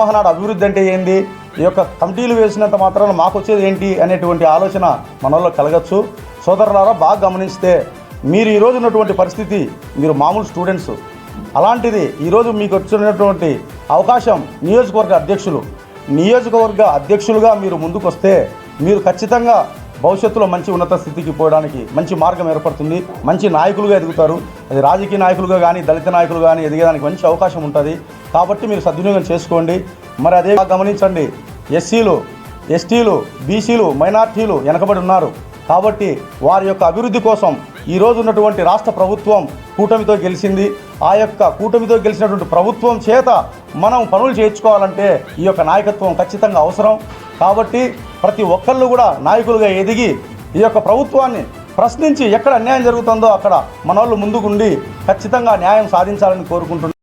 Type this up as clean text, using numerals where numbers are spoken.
మహానాడు అభివృద్ధి అంటే ఏంది, ఈ యొక్క కమిటీలు వేసినంత మాత్రాన మాకు వచ్చేది ఏంటి అనేటువంటి ఆలోచన మనలో కలగచ్చు. సోదరులారా, బాగా గమనిస్తే మీరు ఈరోజు ఉన్నటువంటి పరిస్థితి, మీరు మామూలు స్టూడెంట్స్. అలాంటిది ఈరోజు మీకు వచ్చినటువంటి అవకాశం నియోజకవర్గ అధ్యక్షులుగా మీరు ముందుకు వస్తే మీరు ఖచ్చితంగా భవిష్యత్తులో మంచి ఉన్నత స్థితికి పోవడానికి మంచి మార్గం ఏర్పడుతుంది. మంచి నాయకులుగా ఎదుగుతారు. అది రాజకీయ నాయకులుగా కానీ దళిత నాయకులు కానీ ఎదిగేదానికి మంచి అవకాశం ఉంటుంది. కాబట్టి మీరు సద్వినియోగం చేసుకోండి. మరి అదే గమనించండి, ఎస్సీలు, ఎస్టీలు, బీసీలు, మైనార్టీలు వెనకబడి ఉన్నారు. కాబట్టి వారి యొక్క అభివృద్ధి కోసం ఈరోజు ఉన్నటువంటి రాష్ట్ర ప్రభుత్వం కూటమితో గెలిచింది. ఆ యొక్క కూటమితో గెలిచినటువంటి ప్రభుత్వం చేత మనం పనులు చేయించుకోవాలంటే ఈ యొక్క నాయకత్వం ఖచ్చితంగా అవసరం. కాబట్టి ప్రతి ఒక్కళ్ళు కూడా నాయకులుగా ఎదిగి ఈ యొక్క ప్రభుత్వాన్ని ప్రశ్నించి ఎక్కడ అన్యాయం జరుగుతుందో అక్కడ మన వాళ్ళు ముందుకుండి ఖచ్చితంగా న్యాయం సాధించాలని కోరుకుంటున్నాం.